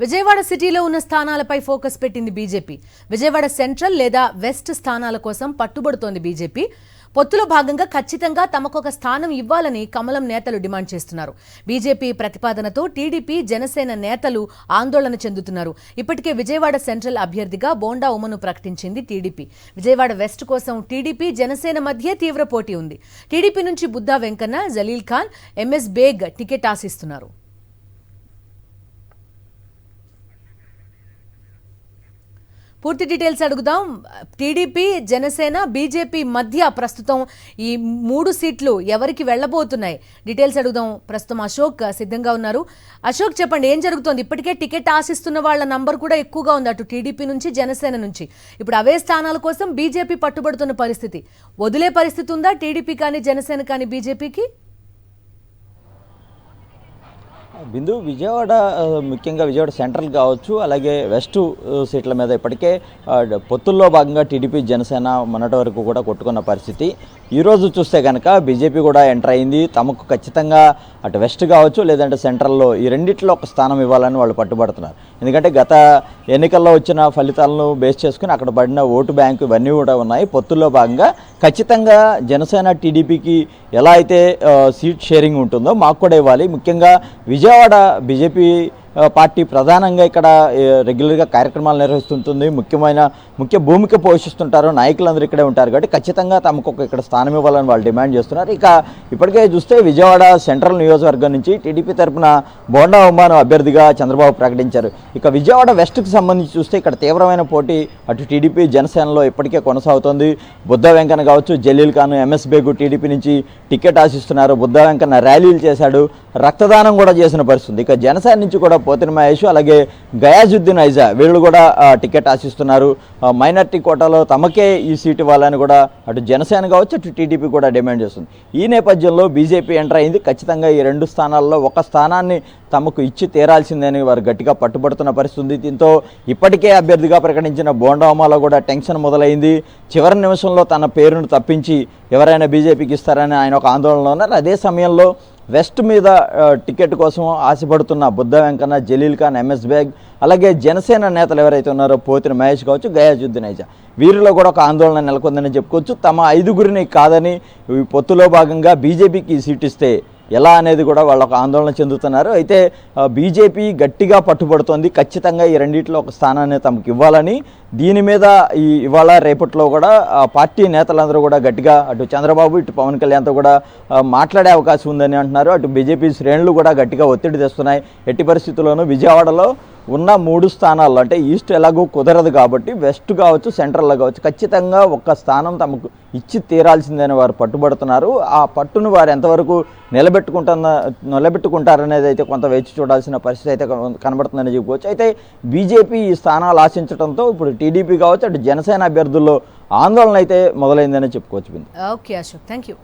విజయవాడ సిటీలో ఉన్న స్థానాలపై ఫోకస్ పెట్టింది బీజేపీ. విజయవాడ సెంట్రల్ లేదా వెస్ట్ స్థానాల కోసం పట్టుబడుతోంది బీజేపీ. పొత్తులో భాగంగా ఖచ్చితంగా తమకొక స్థానం ఇవ్వాలని కమలం నేతలు డిమాండ్ చేస్తున్నారు. బీజేపీ ప్రతిపాదనతో టీడీపీ, జనసేన నేతలు ఆందోళన చెందుతున్నారు. ఇప్పటికే విజయవాడ సెంట్రల్ అభ్యర్థిగా బోండా ఉమను ప్రకటించింది టీడీపీ. విజయవాడ వెస్ట్ కోసం టీడీపీ, జనసేన మధ్య తీవ్ర పోటీ ఉంది. టీడీపీ నుంచి బుద్దా వెంకన్న, జలీల్ ఖాన్, ఎంఎస్ బేగ్ టికెట్ ఆశిస్తున్నారు. పూర్తి డీటెయిల్స్ అడుగుదాం. టీడీపీ, జనసేన, బీజేపీ మధ్య ప్రస్తుతం ఈ 3 సీట్లు ఎవరికి వెళ్లబోతున్నాయి? డీటెయిల్స్ అడుగుదాం. ప్రస్తుతం అశోక్ సిద్ధంగా ఉన్నారు. అశోక్, చెప్పండి, ఏం జరుగుతోంది? ఇప్పటికే టికెట్ ఆశిస్తున్న వాళ్ళ నంబర్ కూడా ఎక్కువగా ఉంది, అటు టీడీపీ నుంచి, జనసేన నుంచి. ఇప్పుడు అవే స్థానాల కోసం బీజేపీ పట్టుబడుతున్న పరిస్థితి. వదిలే పరిస్థితి ఉందా టీడీపీ కానీ, జనసేన కానీ బీజేపీకి? బిందు, విజయవాడ ముఖ్యంగా విజయవాడ సెంట్రల్ కావచ్చు, అలాగే వెస్ట్ సీట్ల మీద ఇప్పటికే పొత్తుల్లో భాగంగా టీడీపీ, జనసేన మొన్నటి వరకు కూడా కొట్టుకున్న పరిస్థితి. ఈరోజు చూస్తే కనుక బీజేపీ కూడా ఎంటర్ అయింది. తమకు ఖచ్చితంగా అటు వెస్ట్ కావచ్చు, లేదంటే సెంట్రల్లో ఈ రెండిట్లో ఒక స్థానం ఇవ్వాలని వాళ్ళు పట్టుబడుతున్నారు. ఎందుకంటే గత ఎన్నికల్లో వచ్చిన ఫలితాలను బేస్ చేసుకుని అక్కడ పడిన ఓటు బ్యాంకు ఇవన్నీ కూడా ఉన్నాయి. పొత్తుల్లో భాగంగా ఖచ్చితంగా జనసేన, టీడీపీకి ఎలా అయితే సీట్ షేరింగ్ ఉంటుందో మాకు కూడా ఇవ్వాలి. ముఖ్యంగా విజయవాడ బీజేపీ పార్టీ ప్రధానంగా ఇక్కడ రెగ్యులర్గా కార్యక్రమాలు నిర్వహిస్తుంటుంది, ముఖ్య భూమిక పోషిస్తుంటారు, నాయకులందరూ ఇక్కడే ఉంటారు. కాబట్టి ఖచ్చితంగా తమకు ఇక్కడ స్థానం ఇవ్వాలని వాళ్ళు డిమాండ్ చేస్తున్నారు. ఇక ఇప్పటికే చూస్తే విజయవాడ సెంట్రల్ నియోజకవర్గం నుంచి టీడీపీ తరఫున బోండా ఉమాను అభ్యర్థిగా చంద్రబాబు ప్రకటించారు. ఇక విజయవాడ వెస్ట్కి సంబంధించి చూస్తే ఇక్కడ తీవ్రమైన పోటీ అటు టీడీపీ, జనసేనలో ఇప్పటికే కొనసాగుతోంది. బుద్దా వెంకన్న కావచ్చు, జలీల్ ఖాన్, ఎంఎస్ బేగు టీడీపీ నుంచి టికెట్ ఆశిస్తున్నారు. బుద్దా వెంకన్న ర్యాలీలు చేశాడు, రక్తదానం కూడా చేసిన పరిస్థితి. ఇక జనసేన నుంచి కూడా పోతిన మహేష్, అలాగే గయాజుద్దీన్ ఐజా వీళ్ళు కూడా టికెట్ ఆశిస్తున్నారు. మైనార్టీ కోటాలో తమకే ఈ సీటు ఇవ్వాలని కూడా అటు జనసేన కావచ్చు, అటు టీడీపీ కూడా డిమాండ్ చేస్తుంది. ఈ నేపథ్యంలో బీజేపీ ఎంటర్ అయింది. ఖచ్చితంగా ఈ 2 స్థానాల్లో ఒక స్థానాన్ని తమకు ఇచ్చి తీరాల్సిందని వారు గట్టిగా పట్టుబడుతున్న పరిస్థితి. దీంతో ఇప్పటికే అభ్యర్థిగా ప్రకటించిన బోండా ఉమాలో కూడా టెన్షన్ మొదలైంది. చివరి నిమిషంలో తన పేరును తప్పించి ఎవరైనా బీజేపీకి ఇస్తారని ఆయన ఒక ఆందోళనలో ఉన్నారు. అదే సమయంలో వెస్ట్ మీద టికెట్ కోసం ఆశపడుతున్న బుద్దా వెంకన్న, జలీల్ ఖాన్, ఎంఎస్ బేగ్, అలాగే జనసేన నేతలు ఎవరైతే ఉన్నారో పోతిన మహేష్ కావచ్చు, గయాజుద్దీన్ ఐజా వీరిలో కూడా ఒక ఆందోళన నెలకొందని చెప్పుకోవచ్చు. తమ 5గురిని కాదని పొత్తులో భాగంగా బీజేపీకి సీట్ ఇస్తే ఎలా అనేది కూడా వాళ్ళు ఒక ఆందోళన చెందుతున్నారు. అయితే బీజేపీ గట్టిగా పట్టుబడుతోంది. ఖచ్చితంగా ఈ రెండిట్లో ఒక స్థానాన్ని తమకు ఇవ్వాలని. దీని మీద ఇవాళ రేపట్లో కూడా పార్టీ నేతలందరూ కూడా గట్టిగా అటు చంద్రబాబు, ఇటు పవన్ కళ్యాణ్తో కూడా మాట్లాడే అవకాశం ఉందని అంటున్నారు. అటు బీజేపీ శ్రేణులు కూడా గట్టిగా ఒత్తిడి తెస్తున్నాయి. ఎట్టి పరిస్థితుల్లోనూ విజయవాడలో ఉన్న 3 స్థానాల్లో అంటే ఈస్ట్ ఎలాగో కుదరదు కాబట్టి వెస్ట్ కావచ్చు, సెంట్రల్లో కావచ్చు ఖచ్చితంగా ఒక్క స్థానం తమకు ఇచ్చి తీరాల్సిందని వారు పట్టుబడుతున్నారు. ఆ పట్టును వారు ఎంతవరకు నిలబెట్టుకుంటారనేది అయితే కొంత వేచి చూడాల్సిన పరిస్థితి అయితే కనబడుతుందని చెప్పుకోవచ్చు. అయితే బీజేపీ ఈ స్థానాలు ఆశించడంతో ఇప్పుడు టీడీపీ కావచ్చు, అటు జనసేన అభ్యర్థుల్లో ఆందోళన అయితే మొదలైందని చెప్పుకోవచ్చు. Okay Ashok, thank you.